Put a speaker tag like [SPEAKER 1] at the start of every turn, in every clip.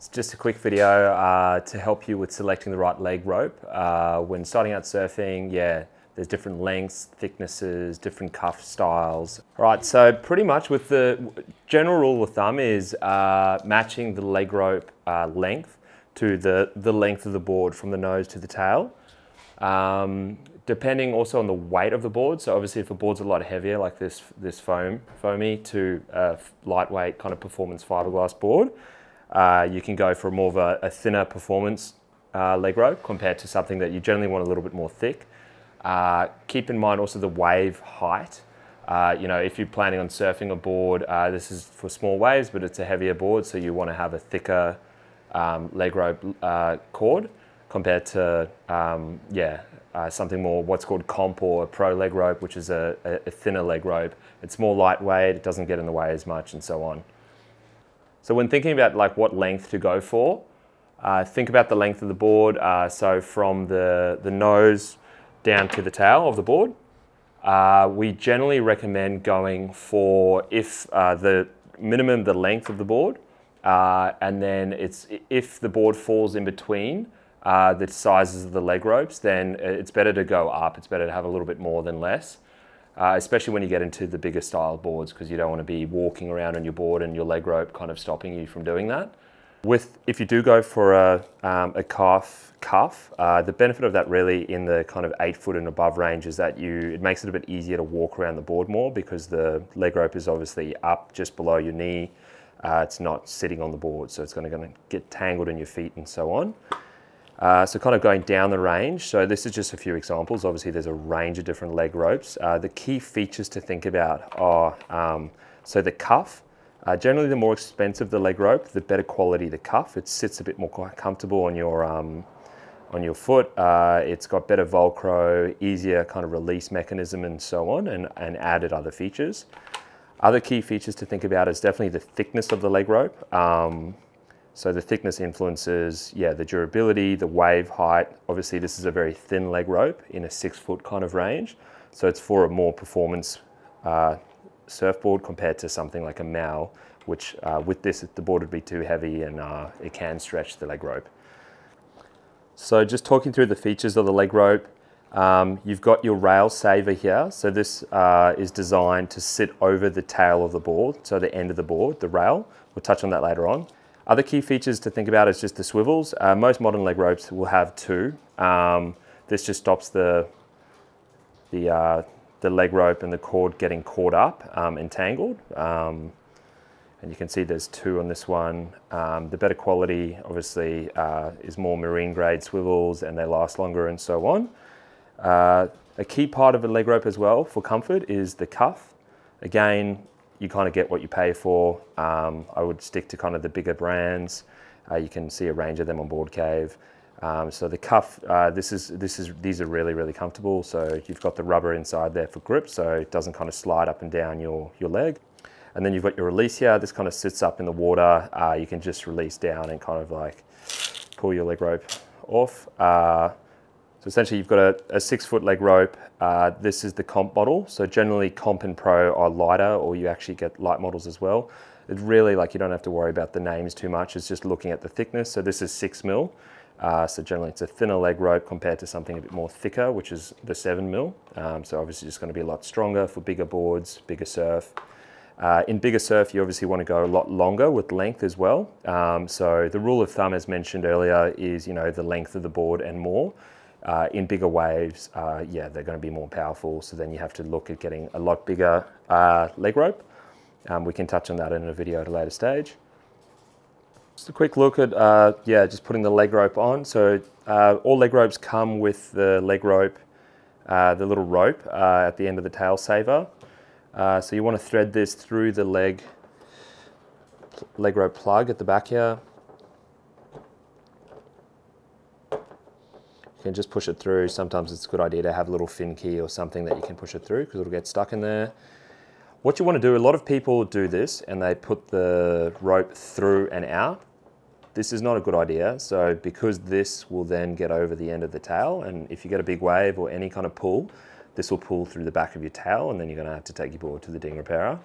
[SPEAKER 1] It's just a quick video to help you with selecting the right leg rope. When starting out surfing, there's different lengths, thicknesses, different cuff styles. All right, so pretty much with the general rule of thumb is matching the leg rope length to the length of the board from the nose to the tail. Depending also on the weight of the board. So obviously if a board's a lot heavier like this foamy to a lightweight kind of performance fiberglass board, you can go for more of a thinner performance leg rope compared to something that you generally want a little bit more thick. Keep in mind also the wave height. If you're planning on surfing a board, this is for small waves, but it's a heavier board, so you want to have a thicker leg rope cord compared to something more what's called comp or a pro leg rope, which is a thinner leg rope. It's more lightweight, it doesn't get in the way as much, and so on. So when thinking about like what length to go for, think about the length of the board. So from the nose down to the tail of the board. We generally recommend going for the length of the board, and then if the board falls in between the sizes of the leg ropes, then it's better to go up. It's better to have a little bit more than less, especially when you get into the bigger style boards, because you don't want to be walking around on your board and your leg rope kind of stopping you from doing that. If you do go for a calf cuff, the benefit of that really in the kind of 8 foot and above range is that it makes it a bit easier to walk around the board more, because the leg rope is obviously up just below your knee. It's not sitting on the board, so it's going to get tangled in your feet and so on. So kind of going down the range, so this is just a few examples. Obviously there's a range of different leg ropes. The key features to think about are, so the cuff. Generally the more expensive the leg rope, the better quality the cuff. It sits a bit more comfortable on your foot. It's got better Velcro, easier kind of release mechanism and so on, and added other features. Other key features to think about is definitely the thickness of the leg rope. So the thickness influences, the durability, the wave height. Obviously this is a very thin leg rope in a 6 foot kind of range. So it's for a more performance surfboard compared to something like a Mao, which with this, the board would be too heavy and it can stretch the leg rope. So just talking through the features of the leg rope, you've got your rail saver here. So this is designed to sit over the tail of the board, so the end of the board, the rail. We'll touch on that later on. Other key features to think about is just the swivels. Most modern leg ropes will have 2. This just stops the leg rope and the cord getting caught up, entangled. And you can see there's 2 on this one. The better quality obviously is more marine grade swivels, and they last longer and so on. A key part of a leg rope as well for comfort is the cuff. Again, you kind of get what you pay for. I would stick to kind of the bigger brands. You can see a range of them on Boardcave. So the cuff, these are really, really comfortable. So you've got the rubber inside there for grip, so it doesn't kind of slide up and down your leg. And then you've got your release here. This kind of sits up in the water. You can just release down and kind of like pull your leg rope off. So essentially you've got a 6 foot leg rope. This is the comp model. So generally comp and pro are lighter, or you actually get light models as well. It's really you don't have to worry about the names too much. It's just looking at the thickness. So this is 6 mil. So generally it's a thinner leg rope compared to something a bit more thicker, which is the 7 mil. So obviously it's going to be a lot stronger for bigger boards, bigger surf. In bigger surf, you obviously want to go a lot longer with length as well. So the rule of thumb, as mentioned earlier, is the length of the board and more. In bigger waves, they're going to be more powerful. So then you have to look at getting a lot bigger leg rope. We can touch on that in a video at a later stage. Just a quick look at just putting the leg rope on. So all leg ropes come with the leg rope, the little rope at the end of the tail saver. So you want to thread this through the leg rope plug at the back here. You can just push it through. Sometimes it's a good idea to have a little fin key or something that you can push it through, because it'll get stuck in there. What you want to do, a lot of people do this and they put the rope through and out. This is not a good idea. So because this will then get over the end of the tail, and if you get a big wave or any kind of pull, this will pull through the back of your tail, and then you're going to have to take your board to the ding repairer.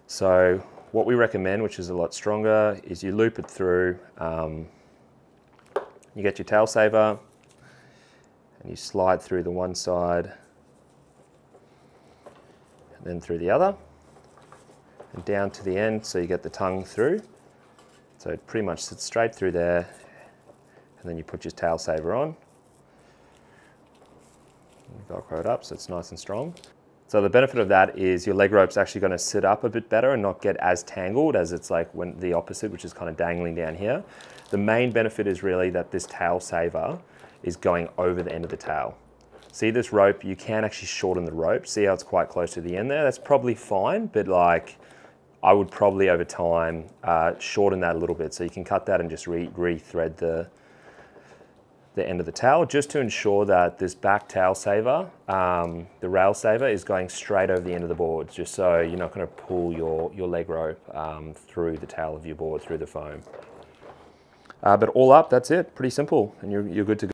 [SPEAKER 1] So what we recommend, which is a lot stronger, is you loop it through, you get your tail saver and you slide through the one side and then through the other and down to the end so you get the tongue through. So it pretty much sits straight through there, and then you put your tail saver on. You Velcro it up so it's nice and strong. So the benefit of that is your leg rope's actually going to sit up a bit better and not get as tangled as it's like when the opposite, which is kind of dangling down here. The main benefit is really that this tail saver is going over the end of the tail. See this rope, you can actually shorten the rope. See how it's quite close to the end there? That's probably fine, but like I would probably over time shorten that a little bit. So you can cut that and just re-thread the end of the tail, just to ensure that this back tail saver, the rail saver, is going straight over the end of the board, just so you're not going to pull your leg rope through the tail of your board, through the foam. But all up, that's it. Pretty simple, and you're good to go.